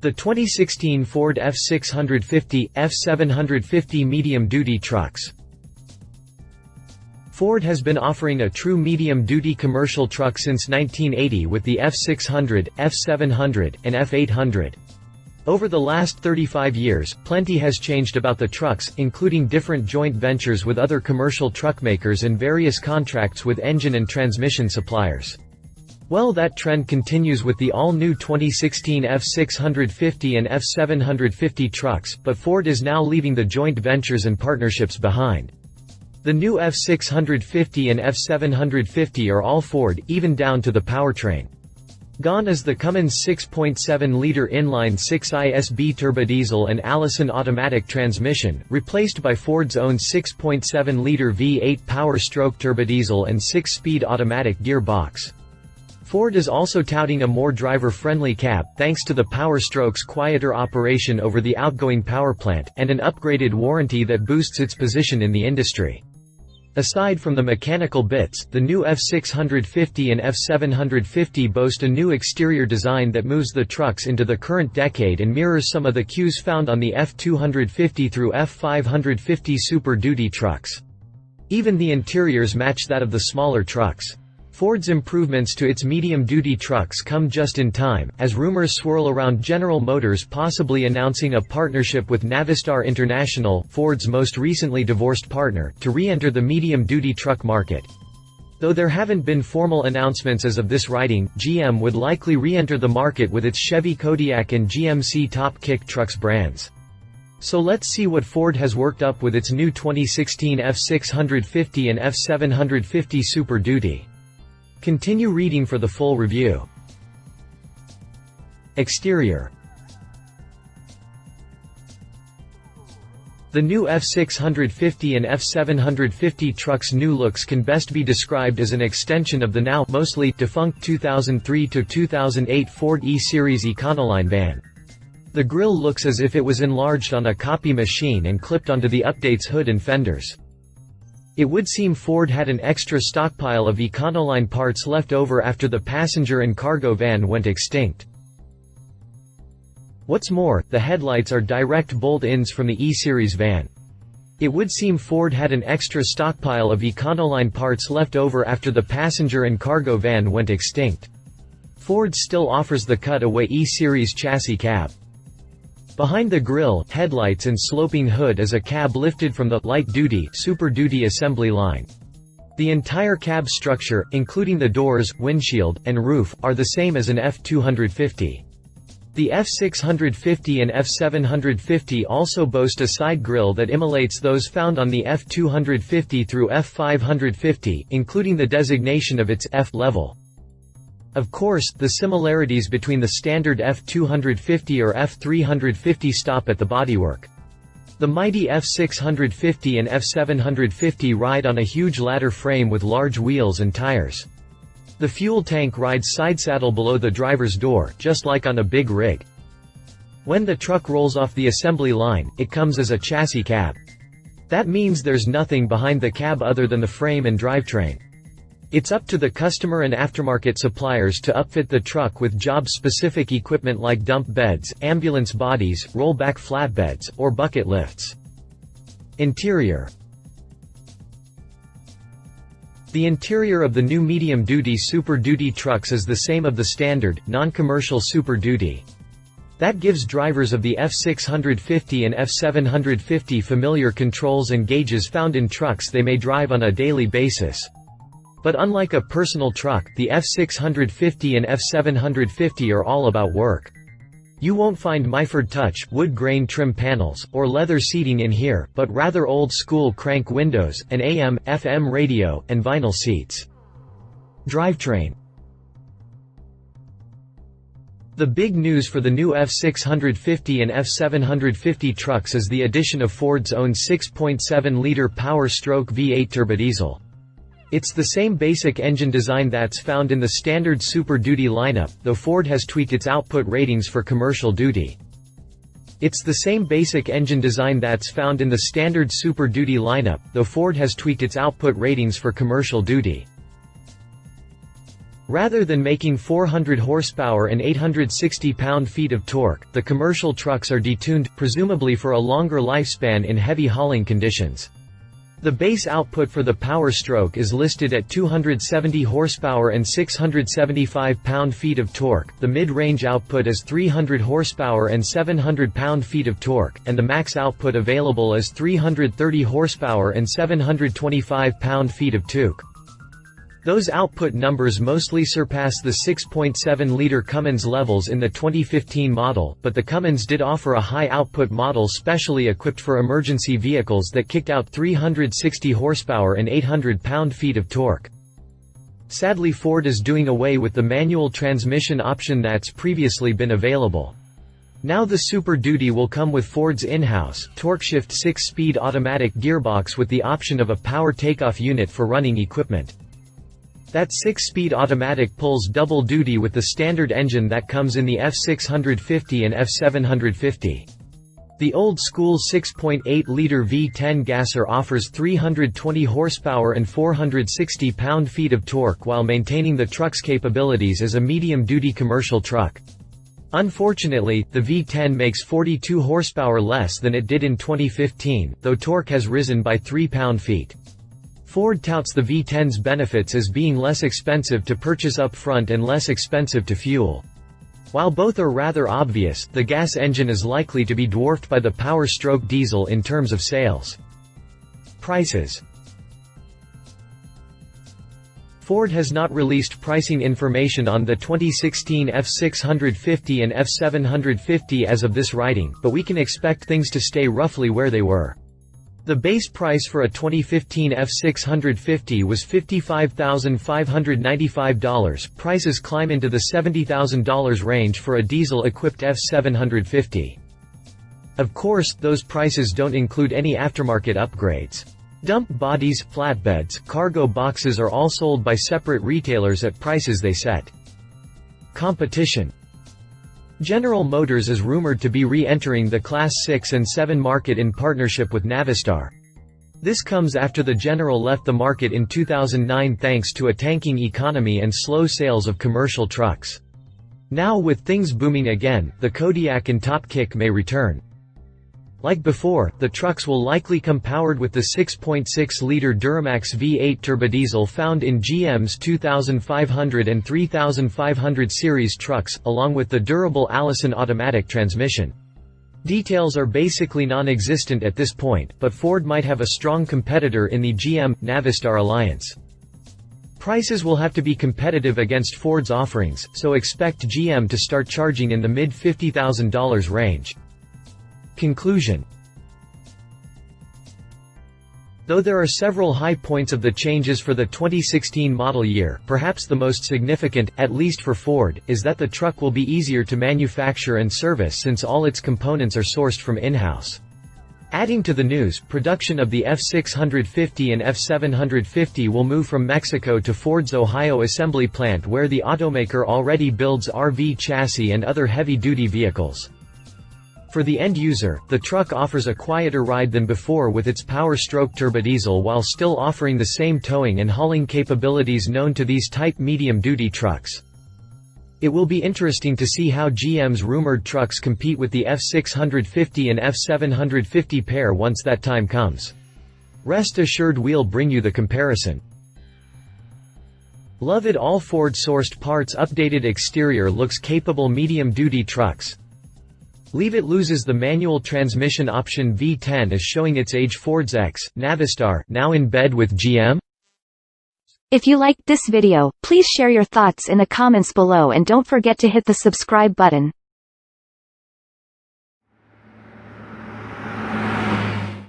The 2016 Ford F-650, F-750 medium-duty trucks. Ford has been offering a true medium-duty commercial truck since 1980 with the F-600, F-700, and F-800. Over the last 35 years, plenty has changed about the trucks, including different joint ventures with other commercial truck makers and various contracts with engine and transmission suppliers. Well, that trend continues with the all-new 2016 F-650 and F-750 trucks, but Ford is now leaving the joint ventures and partnerships behind. The new F-650 and F-750 are all Ford, even down to the powertrain. Gone is the Cummins 6.7-liter inline-six ISB turbodiesel and Allison automatic transmission, replaced by Ford's own 6.7-liter V8 power-stroke turbodiesel and 6-speed automatic gearbox. Ford is also touting a more driver-friendly cab, thanks to the Power-Stroke's quieter operation over the outgoing powerplant, and an upgraded warranty that boosts its position in the industry. Aside from the mechanical bits, the new F-650 and F-750 boast a new exterior design that moves the trucks into the current decade and mirrors some of the cues found on the F-250 through F-550 Super Duty trucks. Even the interiors match that of the smaller trucks. Ford's improvements to its medium-duty trucks come just in time, as rumors swirl around General Motors possibly announcing a partnership with Navistar International, Ford's most recently divorced partner, to re-enter the medium-duty truck market. Though there haven't been formal announcements as of this writing, GM would likely re-enter the market with its Chevy Kodiak and GMC Top Kick trucks brands. So let's see what Ford has worked up with its new 2016 F-650 and F-750 Super Duty. Continue reading for the full review. Exterior. The new F-650 and F-750 trucks' new looks can best be described as an extension of the now mostly defunct 2003 to 2008 Ford E-Series Econoline van. The grille looks as if it was enlarged on a copy machine and clipped onto the update's hood and fenders. It would seem Ford had an extra stockpile of Econoline parts left over after the passenger and cargo van went extinct. What's more, the headlights are direct bolt-ins from the E-Series van. It would seem Ford had an extra stockpile of Econoline parts left over after the passenger and cargo van went extinct. Ford still offers the cut-away E-Series chassis cab. Behind the grille, headlights and sloping hood is a cab lifted from the light-duty, Super Duty assembly line. The entire cab structure, including the doors, windshield, and roof, are the same as an F-250. The F-650 and F-750 also boast a side grille that emulates those found on the F-250 through F-550, including the designation of its F level. Of course, the similarities between the standard F-250 or F-350 stop at the bodywork. The mighty F-650 and F-750 ride on a huge ladder frame with large wheels and tires. The fuel tank rides side-saddle below the driver's door, just like on a big rig. When the truck rolls off the assembly line, it comes as a chassis cab. That means there's nothing behind the cab other than the frame and drivetrain. It's up to the customer and aftermarket suppliers to upfit the truck with job-specific equipment like dump beds, ambulance bodies, rollback flatbeds, or bucket lifts. Interior. The interior of the new medium-duty Super Duty trucks is the same of the standard, non-commercial Super Duty. That gives drivers of the F-650 and F-750 familiar controls and gauges found in trucks they may drive on a daily basis. But unlike a personal truck, the F-650 and F-750 are all about work. You won't find Myford Touch, wood grain trim panels, or leather seating in here, but rather old-school crank windows, an AM, FM radio, and vinyl seats. Drivetrain. The big news for the new F-650 and F-750 trucks is the addition of Ford's own 6.7-liter power-stroke V8 turbodiesel. It's the same basic engine design that's found in the standard Super Duty lineup, though Ford has tweaked its output ratings for commercial duty. It's the same basic engine design that's found in the standard Super Duty lineup, though Ford has tweaked its output ratings for commercial duty. Rather than making 400 horsepower and 860 pound-feet of torque, the commercial trucks are detuned, presumably for a longer lifespan in heavy hauling conditions. The base output for the Power Stroke is listed at 270 horsepower and 675 pound-feet of torque, the mid-range output is 300 horsepower and 700 pound-feet of torque, and the max output available is 330 horsepower and 725 pound-feet of torque. Those output numbers mostly surpass the 6.7-liter Cummins levels in the 2015 model, but the Cummins did offer a high-output model specially equipped for emergency vehicles that kicked out 360 horsepower and 800 pound-feet of torque. Sadly, Ford is doing away with the manual transmission option that's previously been available. Now the Super Duty will come with Ford's in-house, TorqueShift 6-speed automatic gearbox with the option of a power takeoff unit for running equipment. That 6-speed automatic pulls double duty with the standard engine that comes in the F-650 and F-750. The old-school 6.8-liter V10 gasser offers 320 horsepower and 460 pound-feet of torque while maintaining the truck's capabilities as a medium-duty commercial truck. Unfortunately, the V10 makes 42 horsepower less than it did in 2015, though torque has risen by 3 pound-feet. Ford touts the V10's benefits as being less expensive to purchase up front and less expensive to fuel. While both are rather obvious, the gas engine is likely to be dwarfed by the Power Stroke diesel in terms of sales. Prices. Ford has not released pricing information on the 2016 F-650 and F-750 as of this writing, but we can expect things to stay roughly where they were. The base price for a 2015 F-650 was $55,595. Prices climb into the $70,000 range for a diesel-equipped F-750. Of course, those prices don't include any aftermarket upgrades. Dump bodies, flatbeds, cargo boxes are all sold by separate retailers at prices they set. Competition. General Motors is rumored to be re-entering the Class 6 and 7 market in partnership with Navistar. This comes after the General left the market in 2009 thanks to a tanking economy and slow sales of commercial trucks. Now with things booming again, the Kodiaq and Top Kick may return. Like before, the trucks will likely come powered with the 6.6-liter Duramax V8 turbodiesel found in GM's 2500 and 3500 series trucks, along with the durable Allison automatic transmission. Details are basically non-existent at this point, but Ford might have a strong competitor in the GM-Navistar alliance. Prices will have to be competitive against Ford's offerings, so expect GM to start charging in the mid-$50,000 range. Conclusion. Though there are several high points of the changes for the 2016 model year, perhaps the most significant, at least for Ford, is that the truck will be easier to manufacture and service since all its components are sourced from in-house. Adding to the news, production of the F-650 and F-750 will move from Mexico to Ford's Ohio assembly plant where the automaker already builds RV chassis and other heavy-duty vehicles. For the end user, the truck offers a quieter ride than before with its Power Stroke turbodiesel while still offering the same towing and hauling capabilities known to these type medium-duty trucks. It will be interesting to see how GM's rumored trucks compete with the F-650 and F-750 pair once that time comes. Rest assured we'll bring you the comparison. Love it all. Ford-sourced parts. Updated exterior looks capable medium-duty trucks. Leave it loses the manual transmission option. V10 is showing its age. Ford's Navistar, now in bed with GM? If you liked this video, please share your thoughts in the comments below and don't forget to hit the subscribe button.